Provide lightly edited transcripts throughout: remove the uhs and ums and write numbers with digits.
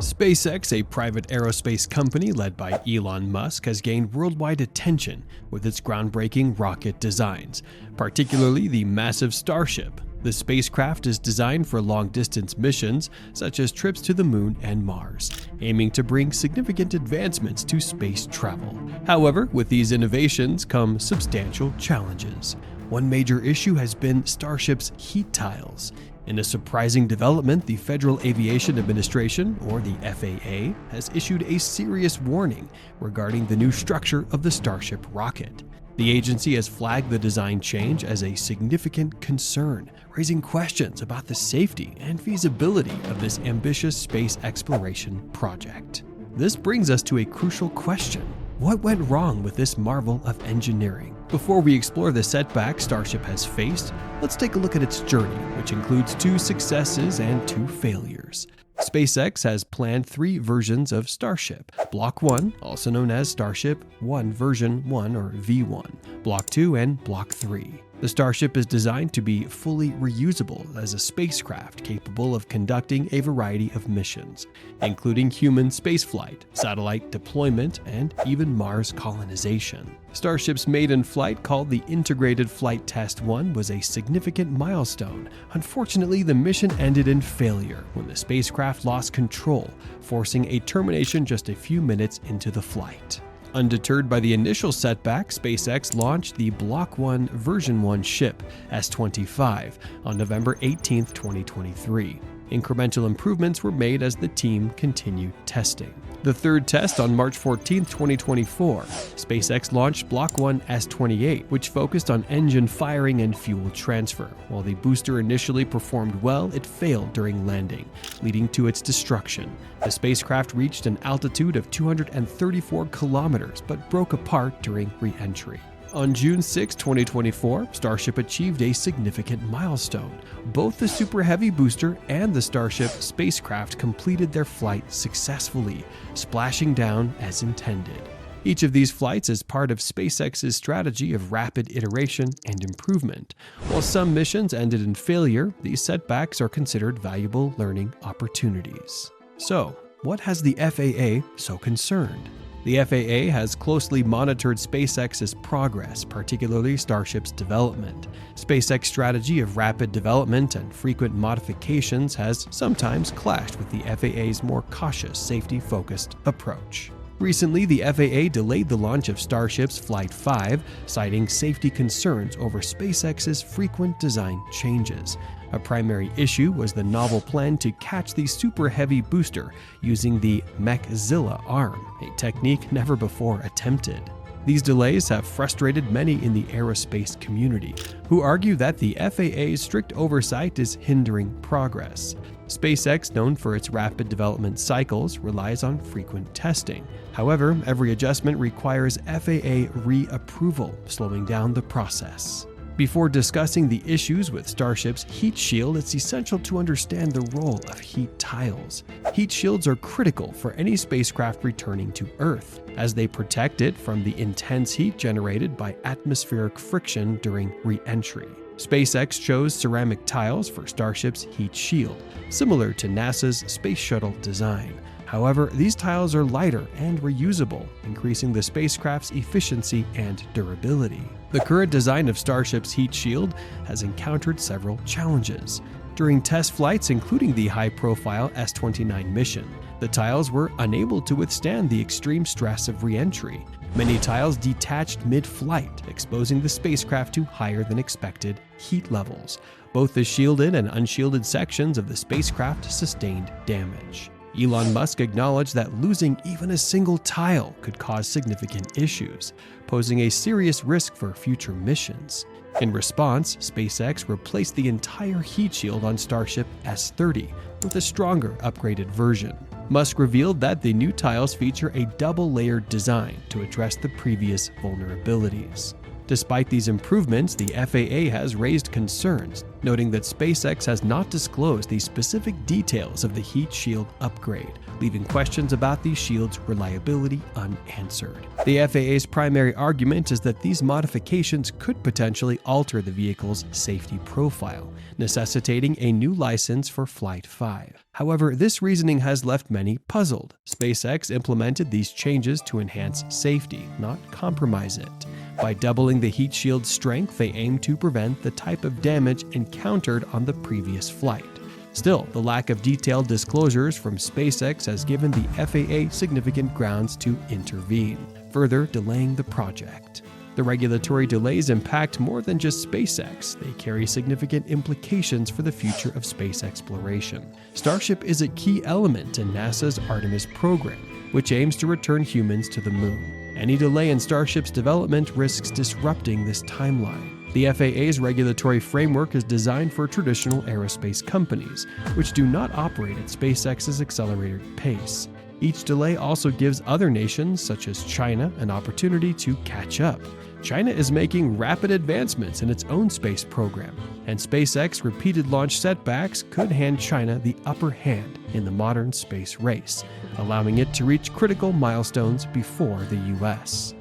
SpaceX, a private aerospace company led by Elon Musk, has gained worldwide attention with its groundbreaking rocket designs, particularly the massive Starship. The spacecraft is designed for long-distance missions, such as trips to the Moon and Mars, aiming to bring significant advancements to space travel. However, with these innovations come substantial challenges. One major issue has been Starship's heat tiles. In a surprising development, the Federal Aviation Administration, or the FAA, has issued a serious warning regarding the new structure of the Starship rocket. The agency has flagged the design change as a significant concern, raising questions about the safety and feasibility of this ambitious space exploration project. This brings us to a crucial question. What went wrong with this marvel of engineering? Before we explore the setback Starship has faced, let's take a look at its journey, which includes 2 successes and 2 failures. SpaceX has planned 3 versions of Starship. Block 1, also known as Starship 1 version 1 or V1, Block 2, and Block 3. The Starship is designed to be fully reusable as a spacecraft capable of conducting a variety of missions, including human spaceflight, satellite deployment, and even Mars colonization. Starship's maiden flight, called the Integrated Flight Test 1, was a significant milestone. Unfortunately, the mission ended in failure when the spacecraft lost control, forcing a termination just a few minutes into the flight. Undeterred by the initial setback, SpaceX launched the Block 1 version 1 ship, S-25, on November 18, 2023. Incremental improvements were made as the team continued testing. The third test on March 14, 2024, SpaceX launched Block 1 S-28, which focused on engine firing and fuel transfer. While the booster initially performed well, it failed during landing, leading to its destruction. The spacecraft reached an altitude of 234 kilometers, but broke apart during re-entry. On June 6, 2024, Starship achieved a significant milestone. Both the Super Heavy booster and the Starship spacecraft completed their flight successfully, splashing down as intended. Each of these flights is part of SpaceX's strategy of rapid iteration and improvement. While some missions ended in failure, these setbacks are considered valuable learning opportunities. So, what has the FAA so concerned? The FAA has closely monitored SpaceX's progress, particularly Starship's development. SpaceX's strategy of rapid development and frequent modifications has sometimes clashed with the FAA's more cautious, safety-focused approach. Recently, the FAA delayed the launch of Starship's Flight 5, citing safety concerns over SpaceX's frequent design changes. A primary issue was the novel plan to catch the Super Heavy booster using the Machzilla arm, a technique never before attempted. These delays have frustrated many in the aerospace community, who argue that the FAA's strict oversight is hindering progress. SpaceX, known for its rapid development cycles, relies on frequent testing. However, every adjustment requires FAA reapproval, slowing down the process. Before discussing the issues with Starship's heat shield, it's essential to understand the role of heat tiles. Heat shields are critical for any spacecraft returning to Earth, as they protect it from the intense heat generated by atmospheric friction during re-entry. SpaceX chose ceramic tiles for Starship's heat shield, similar to NASA's Space Shuttle design. However, these tiles are lighter and reusable, increasing the spacecraft's efficiency and durability. The current design of Starship's heat shield has encountered several challenges. During test flights, including the high-profile S-29 mission, the tiles were unable to withstand the extreme stress of re-entry. Many tiles detached mid-flight, exposing the spacecraft to higher than expected heat levels. Both the shielded and unshielded sections of the spacecraft sustained damage. Elon Musk acknowledged that losing even a single tile could cause significant issues, posing a serious risk for future missions. In response, SpaceX replaced the entire heat shield on Starship S-30 with a stronger, upgraded version. Musk revealed that the new tiles feature a double-layered design to address the previous vulnerabilities. Despite these improvements, the FAA has raised concerns, noting that SpaceX has not disclosed the specific details of the heat shield upgrade, leaving questions about the shield's reliability unanswered. The FAA's primary argument is that these modifications could potentially alter the vehicle's safety profile, necessitating a new license for Flight 5. However, this reasoning has left many puzzled. SpaceX implemented these changes to enhance safety, not compromise it. By doubling the heat shield's strength, they aim to prevent the type of damage encountered on the previous flight. Still, the lack of detailed disclosures from SpaceX has given the FAA significant grounds to intervene, further delaying the project. The regulatory delays impact more than just SpaceX. They carry significant implications for the future of space exploration. Starship is a key element in NASA's Artemis program, which aims to return humans to the moon. Any delay in Starship's development risks disrupting this timeline. The FAA's regulatory framework is designed for traditional aerospace companies, which do not operate at SpaceX's accelerated pace. Each delay also gives other nations, such as China, an opportunity to catch up. China is making rapid advancements in its own space program, and SpaceX's repeated launch setbacks could hand China the upper hand in the modern space race, allowing it to reach critical milestones before the US.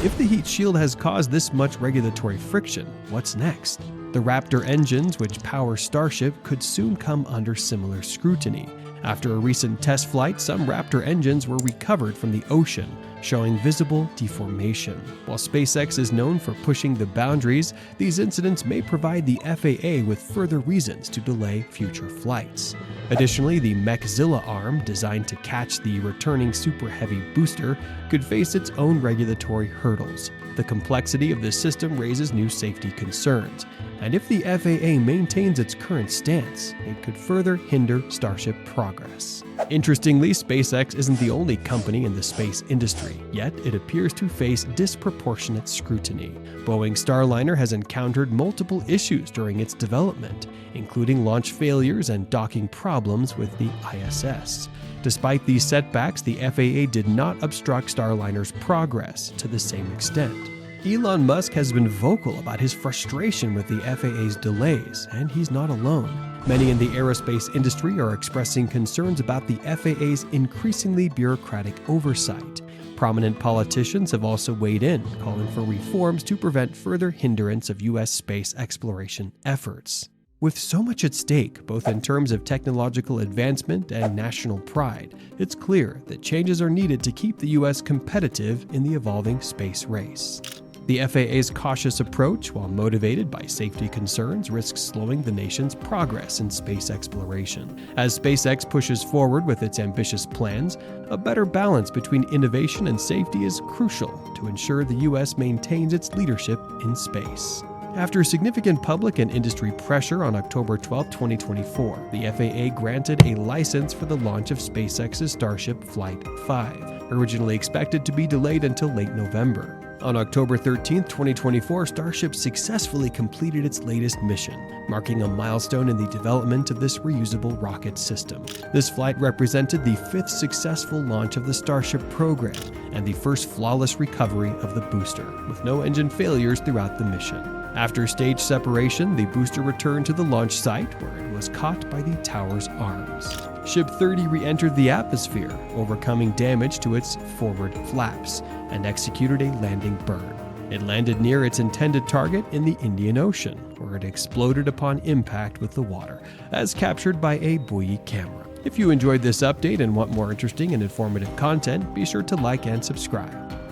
If the heat shield has caused this much regulatory friction, what's next? The Raptor engines, which power Starship, could soon come under similar scrutiny. After a recent test flight, some Raptor engines were recovered from the ocean, showing visible deformation. While SpaceX is known for pushing the boundaries, these incidents may provide the FAA with further reasons to delay future flights. Additionally, the Mechzilla arm, designed to catch the returning Super Heavy booster, could face its own regulatory hurdles. The complexity of this system raises new safety concerns, and if the FAA maintains its current stance, it could further hinder Starship progress. Interestingly, SpaceX isn't the only company in the space industry, yet it appears to face disproportionate scrutiny. Boeing's Starliner has encountered multiple issues during its development, including launch failures and docking problems with the ISS. Despite these setbacks, the FAA did not obstruct Starliner's progress to the same extent. Elon Musk has been vocal about his frustration with the FAA's delays, and he's not alone. Many in the aerospace industry are expressing concerns about the FAA's increasingly bureaucratic oversight. Prominent politicians have also weighed in, calling for reforms to prevent further hindrance of U.S. space exploration efforts. With so much at stake, both in terms of technological advancement and national pride, it's clear that changes are needed to keep the U.S. competitive in the evolving space race. The FAA's cautious approach, while motivated by safety concerns, risks slowing the nation's progress in space exploration. As SpaceX pushes forward with its ambitious plans, a better balance between innovation and safety is crucial to ensure the U.S. maintains its leadership in space. After significant public and industry pressure on October 12, 2024, the FAA granted a license for the launch of SpaceX's Starship Flight 5, originally expected to be delayed until late November. On October 13, 2024, Starship successfully completed its latest mission, marking a milestone in the development of this reusable rocket system. This flight represented the fifth successful launch of the Starship program and the first flawless recovery of the booster, with no engine failures throughout the mission. After stage separation, the booster returned to the launch site, where it was caught by the tower's arms. Ship 30 re-entered the atmosphere, overcoming damage to its forward flaps, and executed a landing burn. It landed near its intended target in the Indian Ocean, where it exploded upon impact with the water, as captured by a buoy camera. If you enjoyed this update and want more interesting and informative content, be sure to like and subscribe.